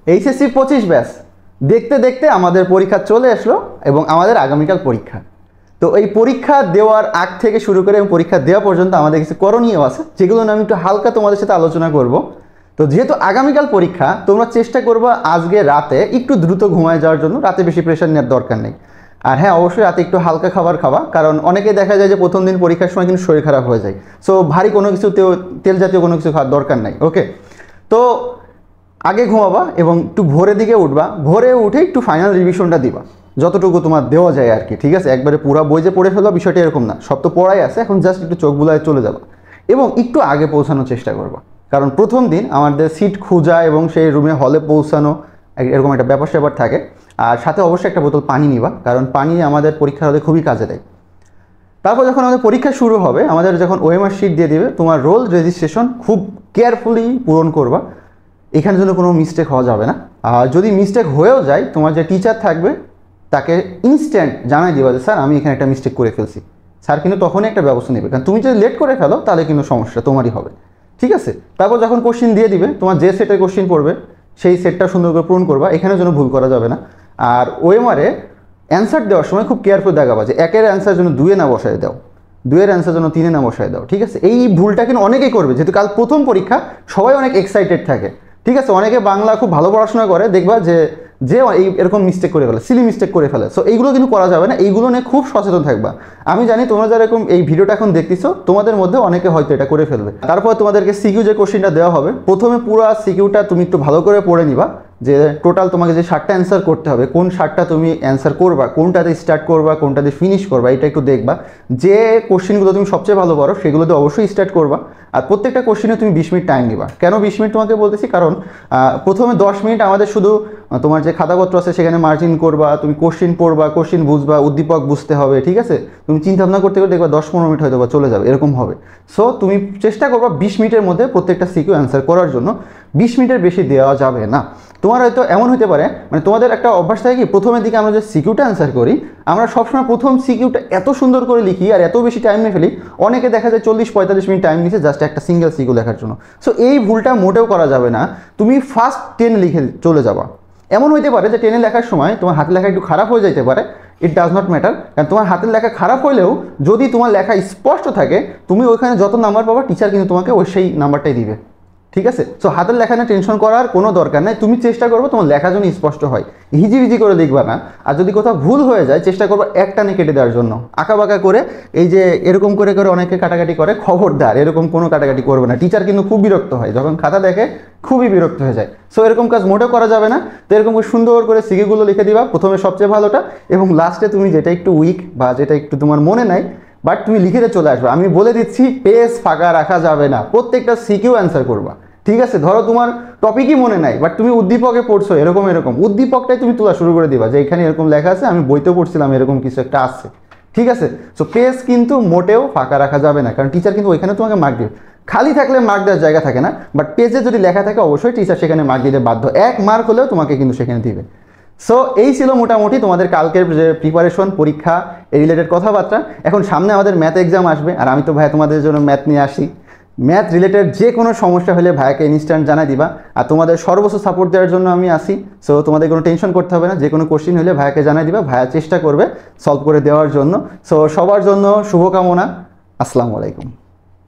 HSC 25 batch দেখতে দেখতে আমাদের পরীক্ষা চলে আসলো এবং আমাদের আগামীকাল পরীক্ষা। তো এই পরীক্ষা দেওয়ার আগ থেকে শুরু করে এবং পরীক্ষা দেওয়া পর্যন্ত আমাদের কিছু করণীয় আছে, যেগুলো আমি একটু হালকা তোমাদের সাথে আলোচনা করব। তো যেহেতু আগামীকাল পরীক্ষা, তোমরা চেষ্টা করবা আজকে রাতে একটু দ্রুত ঘুমায় যাওয়ার জন্য। রাতে বেশি প্রেশার নেওয়ার দরকার নেই। আর হ্যাঁ, অবশ্যই রাতে একটু হালকা খাবার খাওয়া, কারণ অনেকে দেখা যায় যে প্রথম দিন পরীক্ষার সময় কিন্তু শরীর খারাপ হয়ে যায়। সো ভারী কোনো কিছু তেল জাতীয় কোনো কিছু খাওয়ার দরকার নাই। ওকে, তো আগে ঘুমাবা এবং একটু ভোরের দিকে উঠবা। ভোরে উঠে একটু ফাইনাল রিভিশনটা দিবা, যতটুকু তোমার দেওয়া যায় আর কি। ঠিক আছে, একবারে পুরা বই যে পড়ে ফেলবা বিষয়টা এরকম না, সব তো পড়াই আছে, এখন জাস্ট একটু চোখ বুলায় চলে যাবা এবং একটু আগে পৌঁছানোর চেষ্টা করবা। কারণ প্রথম দিন আমাদের সিট খোঁজা এবং সেই রুমে হলে পৌঁছানো এরকম একটা ব্যাপার স্যাপার থাকে। আর সাথে অবশ্যই একটা বোতল পানি নিবা, কারণ পানি আমাদের পরীক্ষার হলে খুবই কাজে দেয়। তারপর যখন আমাদের পরীক্ষা শুরু হবে, আমাদের যখন ওএমআর শিট দিয়ে দিবে, তোমার রোল রেজিস্ট্রেশন খুব কেয়ারফুলি পূরণ করবা। এখানে জন্য কোনো মিস্টেক হওয়া যাবে না। আর যদি মিস্টেক হয়েও যায়, তোমার যে টিচার থাকবে তাকে ইনস্ট্যান্ট জানাই দিবা যে স্যার আমি এখানে একটা মিস্টেক করে ফেলছি। স্যার কিন্তু তখনই একটা ব্যবস্থা নেবে, কারণ তুমি যদি লেট করে ফেলো তাহলে কিন্তু সমস্যা তোমারই হবে। ঠিক আছে, তারপর যখন কোশ্চিন দিয়ে দিবে, তোমার যে সেটের কোশ্চিন পড়বে সেই সেটটা সুন্দর করে পূরণ করবা, এখানে যেন ভুল করা যাবে না। আর ওএমআরে অ্যান্সার দেওয়ার সময় খুব কেয়ারফুল দেখাবা যে একের অ্যান্সার যেন 2-এ না বসায় দাও, 2-এর অ্যান্সার যেন 3-এ না বসায় দাও। ঠিক আছে, এই ভুলটা কিন্তু অনেকেই করবে, যেহেতু কাল প্রথম পরীক্ষা, সবাই অনেক এক্সাইটেড থাকে। ঠিক আছে, অনেকে বাংলা খুব ভালো পড়াশোনা করে, দেখবা যে এই এরকম মিস্টেক করে ফেলে, সিলি মিস্টেক করে ফেলে। সো এইগুলো কিন্তু করা যাবে না, এইগুলো নিয়ে খুব সচেতন থাকবা। আমি জানি তোমরা যারা এরকম এই ভিডিওটা এখন দেখতেছো, তোমাদের মধ্যে অনেকে হয়তো এটা করে ফেলবে। তারপর তোমাদেরকে সিকিউ যে কোশ্চেনটা দেওয়া হবে, প্রথমে পুরো সিকিউটা তুমি একটু ভালো করে পড়ে নিবা, যে টোটাল তোমাকে যে 7টা অ্যান্সার করতে হবে, কোন 7টা তুমি অ্যান্সার করবা, কোনটাতে স্টার্ট করবা, কোনটাতে ফিনিশ করবা, এটা একটু দেখবা। যে কোশ্চেনগুলো তুমি সবচেয়ে ভালো পারো সেগুলোতে অবশ্যই স্টার্ট করবা। আর প্রত্যেকটা কোশ্চেনে তুমি 20 মিনিট টাইম দিবা। কেন 20 মিনিট তোমাকে বলতেছি, কারণ প্রথমে 10 মিনিট আমাদের শুধু তোমার যে খাতাপত্র আছে সেখানে মার্জিন করবা, তুমি কোশ্চেন পড়বা, কোশ্চেন বুঝবা, উদ্দীপক বুঝতে হবে। ঠিক আছে, তুমি চিন্তা ভাবনা করতে করতে দেখবা 10-15 মিনিট হয়তো বা চলে যাবে, এরকম হবে। সো তুমি চেষ্টা করবা 20 মিনিটের মধ্যে প্রত্যেকটা সিকিউ অ্যান্সার করার জন্য। 20 মিনিটের বেশি দেওয়া যাবে না। তোমার হয়তো এমন হতে পারে, মানে তোমাদের একটা অভ্যাস থাকে কি, প্রথমের দিকে আমরা যে সিকিউটা অ্যান্সার করি, আমরা সবসময় প্রথম সিকিউটা এত সুন্দর করে লিখি আর এত বেশি টাইম নিয়ে ফেলি, অনেকে দেখা যায় 40-45 মিনিট টাইম নিচ্ছে জাস্ট একটা সিঙ্গেল সিকিউ লেখার জন্য। সো এই ভুলটা মোটেও করা যাবে না। তুমি ফার্স্ট 10 লিখে চলে যাবা। এমন হইতে পারে যে 10-এ লেখার সময় তোমার হাতের লেখা একটু খারাপ হয়ে যেতে পারে, ইট ডাজ নট ম্যাটার। কারণ তোমার হাতের লেখা খারাপ হলেও যদি তোমার লেখা স্পষ্ট থাকে, তুমি ওইখানে যত নাম্বার পাবা টিচার কিন্তু তোমাকে সেই নাম্বারটাই দিবে। ঠিক আছে, সো হাতের লেখা নিয়ে টেনশন করার কোনো দরকার নেই। তুমি চেষ্টা করবো তোমার লেখা যেন স্পষ্ট হয়, হিজিবিজি করে লিখবা না। আর যদি কোথাও ভুল হয়ে যায়, চেষ্টা করবো একটানে কেটে দেওয়ার জন্য, আঁকাবাঁকা করে। এই যে এরকম করে করে অনেকে কাটাকাটি করে, খবরদার এরকম কোনো কাটাকাটি করবে না। টিচার কিন্তু খুব বিরক্ত হয় যখন খাতা দেখে, খুবই বিরক্ত হয়ে যায়। সো এরকম কাজ মোটেও করা যাবে না। তো এরকম সুন্দর করে সিকিউগুলো লিখে দিবা, প্রথমে সবচেয়ে ভালোটা, এবং লাস্টে তুমি যেটা একটু উইক বা যেটা একটু তোমার মনে নাই বাট তুমি লিখে চলে আসবে। আমি বলে দিচ্ছি, পেজ ফাঁকা রাখা যাবে না, প্রত্যেকটা সিকিউ অ্যান্সার করবা। ঠিক আছে, ধরো তোমার টপিকই মনে নাই বাট তুমি উদ্দীপকে পড়ছো, এরকম উদ্দীপকটাই তুমি তোলা শুরু করে দিবা যে এখানে এরকম লেখা আছে, আমি বইতেও পড়ছিলাম এরকম কিছু একটা আছে। ঠিক আছে, সো পেজ কিন্তু মোটেও ফাঁকা রাখা যাবে না, কারণ টিচার কিন্তু ওইখানে তোমাকে মার্ক দিবে। খালি থাকলে মার্ক দেওয়ার জায়গা থাকে না, বাট পেজে যদি লেখা থাকে অবশ্যই টিচার সেখানে মার্ক দিতে বাধ্য। 1 মার্ক হলেও তোমাকে কিন্তু সেখানে দিবে। সো এই ছিল মোটামুটি তোমাদের কালকের যে প্রিপারেশন, পরীক্ষা, এই রিলেটেড কথাবার্তা। এখন সামনে আমাদের ম্যাথ এক্সাম আসবে, আর আমি তো ভাই তোমাদের জন্য ম্যাথ নিয়ে আসি। ম্যাথ রিলেটেড যে কোনো সমস্যা হলে ভাইয়াকে ইনস্ট্যান্ট জানাই দিবা, আর তোমাদের সর্বোচ্চ সাপোর্ট দেওয়ার জন্য আমি আসি। সো তোমাদের কোনো টেনশন করতে হবে না, যে কোনো কোশ্চিন হলে ভাইয়াকে জানাই দিবা, ভাইয়া চেষ্টা করবে সলভ করে দেওয়ার জন্য। সো সবার জন্য শুভকামনা। আসসালামু আলাইকুম।